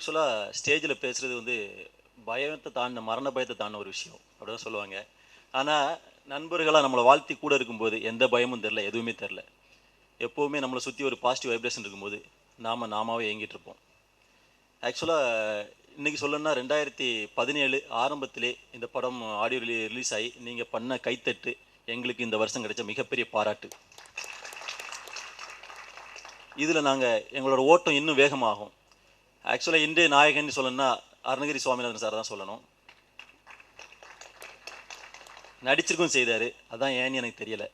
ஆக்சுவலாக ஸ்டேஜில் பேசுகிறது வந்து பயத்தை தாண்டின மரண பயத்தை தாண்டின ஒரு விஷயம் அப்படி தான் சொல்லுவாங்க. ஆனால் நண்பர்களாக நம்மளை வாழ்த்தி கூட இருக்கும்போது எந்த பயமும் தெரில, எதுவுமே தெரில. எப்போவுமே நம்மளை சுற்றி ஒரு பாசிட்டிவ் வைப்ரேஷன் இருக்கும்போது நாமாவே இயங்கிட்டு இருப்போம். ஆக்சுவலாக இன்றைக்கி சொல்லணும்னா 2017 ஆரம்பத்திலே இந்த படம் ஆடியோ ரிலீஸ் ஆகி நீங்கள் பண்ண கைத்தட்டு எங்களுக்கு இந்த வருஷம் கிடைச்ச மிகப்பெரிய பாராட்டு. இதில் நாங்கள் எங்களோட ஓட்டம் இன்னும் வேகமாகும். ஆக்சுவலாக இன்றைய நாயகன் சொல்லணும்னா அருணகிரி சுவாமிநாதன் சார் தான் சொல்லணும். நடிச்சிருக்கும் செய்தார், அதான் ஏன்னு எனக்கு தெரியலை.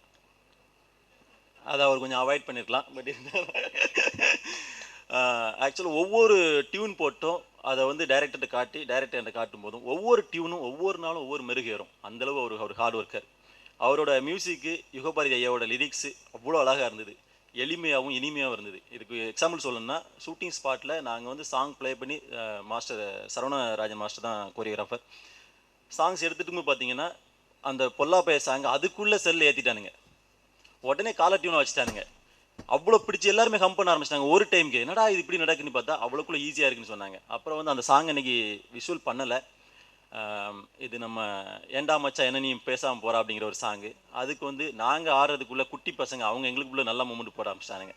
அதை அவர் கொஞ்சம் அவாய்ட் பண்ணியிருக்கலாம். பட் ஆக்சுவலாக ஒவ்வொரு டியூன் போட்டும் அதை வந்து டைரக்டர்கிட்ட காட்டி டைரக்டர்கிட்ட காட்டும் போதும் ஒவ்வொரு டியூனும் ஒவ்வொரு நாளும் ஒவ்வொரு மெருகேறும். அந்தளவு ஒரு ஹார்ட் ஒர்க்கர். அவரோட மியூசிக்கு யுகபாரதி ஐயாவோட லிரிக்ஸு அவ்வளோ அழகாக இருந்தது, எளிமையாகவும் இனிமையாகவும் இருந்தது. இதுக்கு எக்ஸாம்பிள் சொல்லணும்னா ஷூட்டிங் ஸ்பாட்டில் நாங்கள் வந்து சாங் ப்ளே பண்ணி மாஸ்டர் சரவணராஜன் மாஸ்டர் தான் கோரியோகிராஃபர். சாங்ஸ் எடுத்துகிட்டு பார்த்தீங்கன்னா அந்த பொல்லாப்பைய சாங் அதுக்குள்ளே செல்லில் ஏற்றிட்டானுங்க, உடனே காலர் டியூனை வச்சுட்டானுங்க. அவ்வளோ பிடிச்சி எல்லாருமே ஹம் பண்ண ஆரம்பிச்சிட்டாங்க. ஒரு டைமுக்கு என்னடா இது இப்படி நடக்குன்னு பார்த்தா அவ்வளோக்குள்ளே ஈஸியாக இருக்குன்னு சொன்னாங்க. அப்புறம் வந்து அந்த சாங் அன்றைக்கி விஷுவல் பண்ணலை. இது நம்ம ஏண்டா மச்சா என்ன நீ பேசாமல் போகிறா அப்படிங்கிற ஒரு சாங்கு. அதுக்கு வந்து நாங்கள் ஆடுறதுக்குள்ளே குட்டி பசங்க அவங்க எங்களுக்குள்ளே நல்ல மூமெண்ட் போட ஆரம்பிச்சிட்டானுங்க.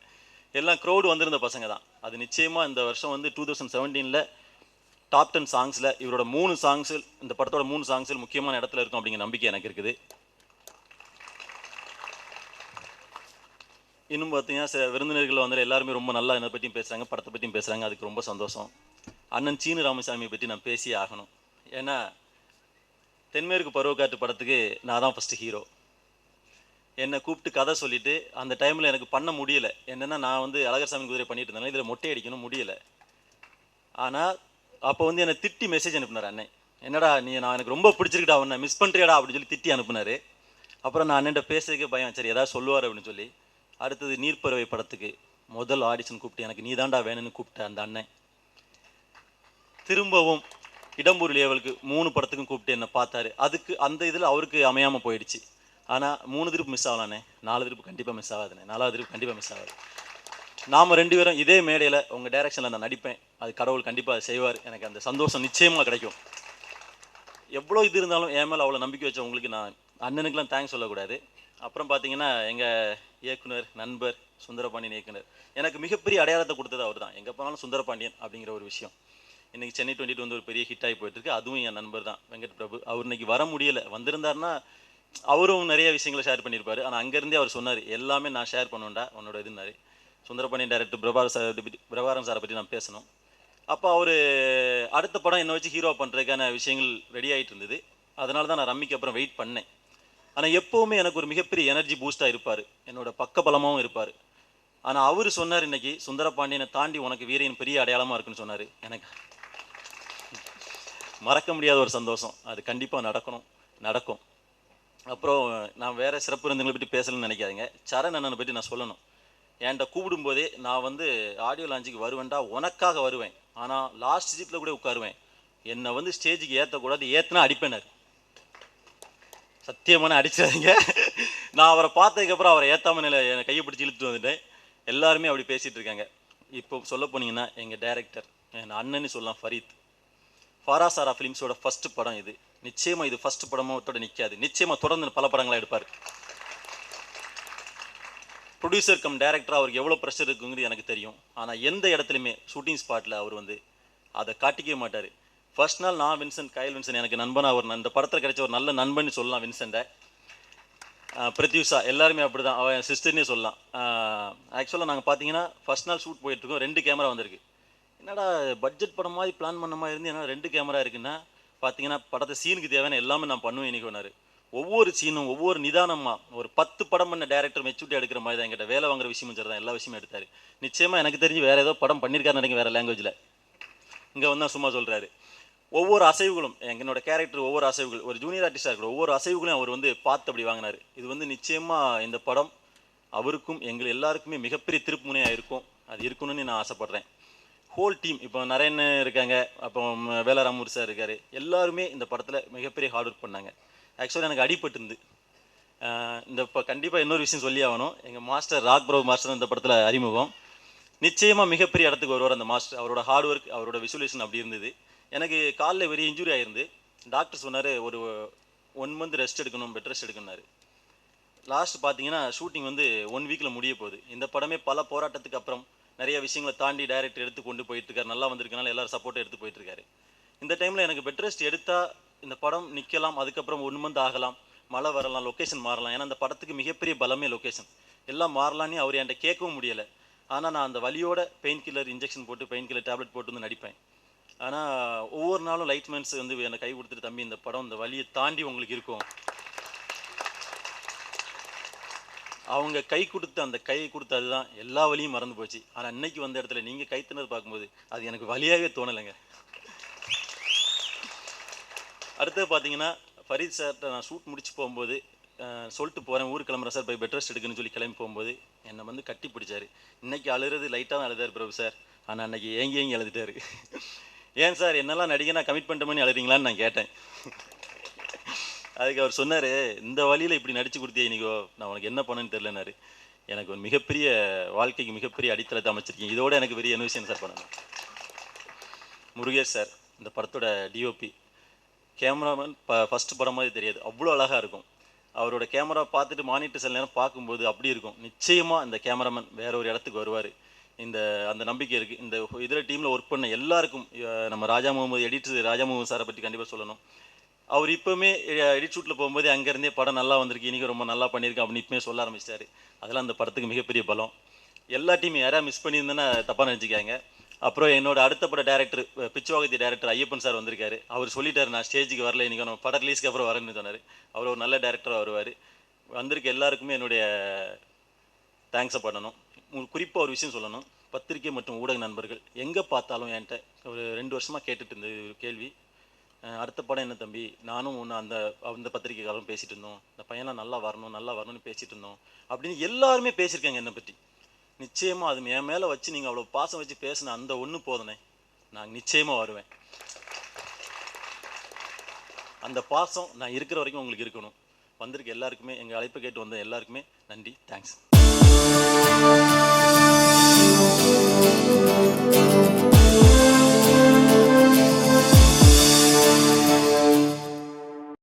எல்லாம் க்ரௌடு வந்திருந்த பசங்க தான். அது நிச்சயமாக இந்த வருஷம் வந்து 2017 டாப் 10 சாங்ஸில் இவரோட 3 சாங்ஸு, இந்த படத்தோட 3 சாங்ஸில் முக்கியமான இடத்துல இருக்கும் அப்படிங்கிற நம்பிக்கை எனக்கு இருக்குது. இன்னும் பார்த்தீங்கன்னா விருந்தினர்கள் வந்து எல்லாருமே ரொம்ப நல்லா என்னை பற்றியும் பேசுகிறாங்க, படத்தை பற்றியும் பேசுகிறாங்க. அதுக்கு ரொம்ப சந்தோஷம். அண்ணன் சீனு ராமசாமியை பற்றி நான் பேசியே ஆகணும். ஏன்னா தென்மேற்கு பருவக்காற்று படத்துக்கு நான் தான் ஃபஸ்ட்டு ஹீரோ. என்னை கூப்பிட்டு கதை சொல்லிவிட்டு அந்த டைமில் எனக்கு பண்ண முடியலை. என்னென்னா நான் வந்து அழகர் சாமி குதிரை பண்ணிட்டு இருந்தேன், இதில் மொட்டை அடிக்கணும் முடியலை. ஆனால் அப்போ வந்து என்னை திட்டி மெசேஜ் அனுப்புனார் அண்ணன். என்னடா நீ நான் எனக்கு ரொம்ப பிடிச்சிருக்கடா, அவனை மிஸ் பண்ணுறியாடா அப்படின்னு சொல்லி திட்டி அனுப்புனார். அப்புறம் நான் அண்ணன்ட்ட பேசுறதுக்கே பயம், சரி ஏதாவது சொல்லுவார் அப்படின்னு சொல்லி. அடுத்தது நீர்ப்பறவை படத்துக்கு முதல் ஆடிஷன் கூப்பிட்டு எனக்கு நீ தாண்டா வேணும்னு கூப்பிட்ட அந்த அண்ணன். திரும்பவும் இடம்பூர் லேவலுக்கு 3 படத்துக்கும் கூப்பிட்டு என்னை பார்த்தாரு. அதுக்கு அந்த இதில் அவருக்கு அமையாமல் போயிடுச்சு. ஆனால் 3 திருப்பு மிஸ் ஆகலானே, 4 திருப்பு கண்டிப்பாக மிஸ் ஆகாதுண்ணே, 4வது திருப்பு கண்டிப்பாக மிஸ் ஆகாது. நாம் 2 பேரும் இதே மேடையில் உங்கள் டைரக்ஷனில் நான் நடிப்பேன். அது கடவுள் கண்டிப்பாக செய்வார். எனக்கு அந்த சந்தோஷம் நிச்சயமாக கிடைக்கும். எவ்வளோ இது இருந்தாலும் என் மேலே அவ்வளோ நம்பிக்கை வச்ச உங்களுக்கு நான் அண்ணனுக்கெலாம் தேங்க்ஸ் சொல்லக்கூடாது. அப்புறம் பார்த்தீங்கன்னா எங்கள் இயக்குனர் நண்பர் சுந்தரபாண்டியன் இயக்குனர் எனக்கு மிகப்பெரிய அடையாளத்தை கொடுத்தது அவர் தான். எங்கே போனாலும் சுந்தரபாண்டியன் அப்படிங்கிற ஒரு விஷயம். இன்றைக்கி சென்னை 22 வந்து ஒரு பெரிய ஹிட் ஆகி போயிட்டுருக்கு. அதுவும் என் நண்பர் தான் வெங்கட் பிரபு. அவர் இன்றைக்கி வர முடியலை, வந்திருந்தாருன்னா அவரும் நிறைய விஷயங்களை ஷேர் பண்ணியிருப்பார். ஆனால் அங்கேருந்தே அவர் சொன்னார் எல்லாமே நான் ஷேர் பண்ணுவேன்டா உன்னோட இதுனாரு. சுந்தரபாண்டியன் டைரக்டர் பிரபாகரன் சாரை பற்றி நான் பேசணும். அப்போ அவர் அடுத்த படம் என்னை வச்சு ஹீரோ பண்ணுறதுக்கான விஷயங்கள் ரெடி ஆகிட்டு இருந்தது. அதனால தான் நான் ரம்மிக்கு அப்புறம் வெயிட் பண்ணேன். ஆனால் எப்போவுமே எனக்கு ஒரு மிகப்பெரிய எனர்ஜி பூஸ்ட்டாக இருப்பார், என்னோட பக்கபலமாகவும் இருப்பார். ஆனால் அவர் சொன்னார் இன்றைக்கி சுந்தரபாண்டியனை தாண்டி உனக்கு வீரையின் பெரிய அடையாளமாக இருக்குன்னு சொன்னார். எனக்கு மறக்க முடியாத ஒரு சந்தோஷம். அது கண்டிப்பாக நடக்கும். அப்புறம் நான் வேறு சிறப்பு விருந்துகளை பற்றி பேசலன்னு நினைக்காதீங்க. சரண் அண்ணனை பற்றி நான் சொல்லணும். என்கிட்ட கூப்பிடும்போதே நான் வந்து ஆடியோ லான்ச்சுக்கு வருவேன்டா, உனக்காக வருவேன், ஆனால் லாஸ்ட் சீட்டில் கூட உட்காருவேன், என்னை வந்து ஸ்டேஜுக்கு ஏற்றக்கூடாது, ஏற்றினா அடிப்பேனார். சத்தியமான அடிச்சிடாதீங்க. நான் அவரை பார்த்ததுக்கப்புறம் அவரை ஏற்றாம என்னை கையை பிடிச்சி இழுத்துட்டு வந்துட்டேன். எல்லாருமே அப்படி பேசிகிட்டு இருக்காங்க. இப்போ சொல்ல போனீங்கன்னா எங்கள் டைரக்டர் என் அண்ணன்னு சொல்லலாம், ஃபரீத். ஃபாராசாரா ஃபிலிம்ஸோட ஃபஸ்ட்டு படம் இது. நிச்சயமாக இது ஃபஸ்ட்டு படமோட நிற்காது. நிச்சயமாக தொடர்ந்து பல படங்களாக எடுப்பார். ப்ரொடியூசர் கம் டைரக்டராக அவருக்கு எவ்வளோ ப்ரெஷர் இருக்குங்கிறது எனக்கு தெரியும். ஆனால் எந்த இடத்துலையுமே ஷூட்டிங் ஸ்பாட்டில் அவர் வந்து அதை காட்டிக்கவே மாட்டார். ஃபர்ஸ்ட் நாள் நான் வின்சென்ட், கயல் வின்சென்ட் எனக்கு நண்பனாக அவர் இந்த படத்தில் கிடைச்ச ஒரு நல்ல நண்பன்னு சொல்லலாம் வின்சென்ட்டை. பிரத்யூஷா எல்லாருமே அப்படி தான், அவன் சிஸ்டர்னே சொல்லலாம். ஆக்சுவலாக நாங்கள் பார்த்தீங்கன்னா ஃபர்ஸ்ட் நாள் ஷூட் போயிட்டுருக்கோம், 2 கேமரா வந்திருக்கு. என்னடா பட்ஜெட் படம் மாதிரி பிளான் பண்ண மாதிரி இருந்து என்ன 2 கேமரா இருக்குன்னா, பார்த்தீங்கன்னா படத்தை சீனுக்கு தேவையான எல்லாமே நான் பண்ணுவேன் இன்றைக்கி ஒன்றாரு. ஒவ்வொரு சீனும் ஒவ்வொரு நிதானமாக ஒரு 10 படம் பண்ண டேரக்டர் மெச்சூரிட்டி எடுக்கிற மாதிரி தான் என்கிட்ட வேலை வாங்குற விஷயமும் சரி தான், எல்லா விஷயமும் எடுத்தார். நிச்சயமாக எனக்கு தெரிஞ்சு வேறு ஏதோ படம் பண்ணியிருக்காருன்னு நினைக்கிறேன் வேறு லாங்குவேஜில். இங்கே வந்தால் சும்மா சொல்கிறாரு. ஒவ்வொரு அசைவுகளும் என்னோட கேரக்டர், ஒவ்வொரு அசைவுகள் ஒரு ஜூனியர் ஆர்டிஸ்டாக இருக்கிற ஒவ்வொரு அசைவுகளையும் அவர் வந்து பார்த்து அப்படி வாங்கினார். இது வந்து நிச்சயமாக இந்த படம் அவருக்கும் எங்கள் எல்லாருக்குமே மிகப்பெரிய திருப்பு முனையாக இருக்கும். அது இருக்கணும்னு நான் ஆசைப்பட்றேன். ஹோல் டீம் இப்போ நரேன் இருக்காங்க, அப்போ வேலராமூர் சார் இருக்கார், எல்லாருமே இந்த படத்தில் மிகப்பெரிய ஹார்ட் ஒர்க் பண்ணாங்க. ஆக்சுவலாக எனக்கு அடிபட்டுருந்து இந்த இப்போ கண்டிப்பாக இன்னொரு விஷயம் சொல்லி ஆகணும். எங்கள் மாஸ்டர் ராக் பிரபு மாஸ்டர் இந்த படத்தில் அறிமுகம். நிச்சயமாக மிகப்பெரிய இடத்துக்கு வருவார் அந்த மாஸ்டர். அவரோட ஹார்ட் ஒர்க், அவரோட விசுவலேஷன் அப்படி இருந்தது. எனக்கு காலில் வெறிய இன்ஜுரி ஆயிருந்து. டாக்டர் சொன்னார் ஒரு 1 மந்த் ரெஸ்ட் எடுக்கணும், பெட் ரெஸ்ட் எடுக்கணும்னாரு. லாஸ்ட் பார்த்தீங்கன்னா ஷூட்டிங் வந்து 1 வீக்கில் முடிய போகுது. இந்த படமே பல போராட்டத்துக்கு அப்புறம் நிறைய விஷயங்களை தாண்டி டைரக்டர் எடுத்து கொண்டு போயிட்டுருக்காரு. நல்லா வந்திருக்கனால எல்லாரும் சப்போர்ட்டை எடுத்து போயிட்டுருக்காரு. இந்த டைமில் எனக்கு பெட் ரெஸ்ட் எடுத்தால் இந்த படம் நிற்கலாம், அதுக்கப்புறம் 1 மந்த் ஆகலாம், மழை வரலாம், லொக்கேஷன் மாறலாம். ஏன்னா அந்த படத்துக்கு மிகப்பெரிய பலமே லொக்கேஷன். எல்லாம் மாறலான்னு அவர் என்கிட்ட கேட்கவும் முடியலை. ஆனால் நான் அந்த வலியோட பெயின் கில்லர் இன்ஜெக்ஷன் போட்டு பெயின் கில்லர் டேப்லெட் போட்டு வந்து நடிப்பேன். ஆனால் ஒவ்வொரு நாளும் லைட்மேன்ஸ் வந்து என்னை கை கொடுத்துட்டு, தம்பி இந்த படம் இந்த வலியை தாண்டி உங்களுக்கு இருக்கும், அவங்க கை கொடுத்து அந்த கை கொடுத்து அதுதான் எல்லா வலியும் மறந்து போச்சு. ஆனால் இன்னைக்கு வந்த இடத்துல நீங்கள் கைத்தினது பார்க்கும்போது அது எனக்கு வலியாகவே தோணலைங்க. அடுத்தது பார்த்தீங்கன்னா ஃபரீத் சார்கிட்ட நான் ஷூட் முடிச்சு போகும்போது சொல்லிட்டு போகிறேன், ஊருக்கு கிளம்புறேன் சார், போய் பெட் ரெஸ்ட் எடுக்குன்னு சொல்லி கிளம்பி போகும்போது என்னை வந்து கட்டி பிடிச்சாரு. இன்னைக்கு அழுகிறது லைட்டாக தான் அழுதார் பிரபு சார், ஆனால் அன்னைக்கு ஏங்கி அழுதுட்டாரு. ஏன் சார் என்னெல்லாம் நடிகை நான் கமிட் பண்ணிட்ட பண்ணி அழுறீங்களான்னு நான் கேட்டேன். அதுக்கு அவர் சொன்னார், இந்த வழியில் இப்படி நடிச்சு கொடுத்தே இன்றைக்கோ நான் உனக்கு என்ன பண்ணேன்னு தெரிலனாரு. எனக்கு ஒரு மிகப்பெரிய வாழ்க்கைக்கு மிகப்பெரிய அடித்தளத்தை அமைச்சிருக்கீங்க, இதோட எனக்கு பெரிய என்ன விஷயம் சார் பண்ணணும். முருகேஷ் சார் இந்த படத்தோட டிஓபி, கேமராமேன் ஃபஸ்ட்டு படம் மாதிரி தெரியாது, அவ்வளோ அழகாக இருக்கும். அவரோட கேமரா பார்த்துட்டு மானிட்டர் சில நேரம் பார்க்கும்போது அப்படி இருக்கும், நிச்சயமாக இந்த கேமராமேன் வேற ஒரு இடத்துக்கு வருவார், அந்த நம்பிக்கை இருக்குது. இந்த இதில் டீமில் ஒர்க் பண்ண எல்லாருக்கும், நம்ம ராஜா முகமது எடிட்டர் ராஜா முகமது சாரை பற்றி கண்டிப்பாக சொல்லணும். அவர் இப்போவுமே எடிட் ஷூட்டில் போகும்போது அங்கேருந்தே படம் நல்லா வந்திருக்கு, இன்றைக்கி ரொம்ப நல்லா பண்ணியிருக்கேன் அப்படின்னு இப்போமே சொல்ல ஆரம்பிச்சிட்டாரு. அதெல்லாம் அந்த படத்துக்கு மிகப்பெரிய பலம். எல்லா டீமும் யாராவது மிஸ் பண்ணியிருந்தேன்னா தப்பாக நினச்சிக்காங்க. அப்புறம் என்னோட அடுத்த பட டேரக்டர் பிச்சுவாகத்தி டேரக்டர் ஐயப்பன் சார் வந்திருக்காரு. அவர் சொல்லிட்டார் நான் ஸ்டேஜுக்கு வரல, இன்றைக்கி நம்ம படம் ரிலீஸ்க்கு அப்புறம் வரேன்னு சொன்னார். அவர் ஒரு நல்ல டேரக்டராக வருவார். வந்திருக்க எல்லாருக்குமே என்னுடைய தேங்க்ஸை பண்ணணும். குறிப்பாக ஒரு விஷயம் சொல்லணும், பத்திரிகை மற்றும் ஊடக நண்பர்கள் எங்கே பார்த்தாலும் என்கிட்ட ஒரு 2 வருஷமாக கேட்டுட்டு இருந்த கேள்வி, அடுத்த படம் என்ன தம்பி, நானும் ஒன்று அந்த பத்திரிகைக்காரரும் பேசிகிட்டு இருந்தோம், இந்த பையன்லாம் நல்லா வரணும்னு பேசிகிட்டு இருந்தோம் அப்படின்னு எல்லாருமே பேசியிருக்காங்க என்னை பற்றி. நிச்சயமாக அது என் மேலே வச்சு நீங்கள் அவ்வளோ பாசம் வச்சு பேசின அந்த ஒன்று போதுனே, நான் நிச்சயமாக வருவேன். அந்த பாசம் நான் இருக்கிற வரைக்கும் உங்களுக்கு இருக்கணும். வந்திருக்க எல்லாருக்குமே, எங்கள் அழைப்பு கேட்டு வந்த எல்லாருக்குமே நன்றி, தேங்க்ஸ்.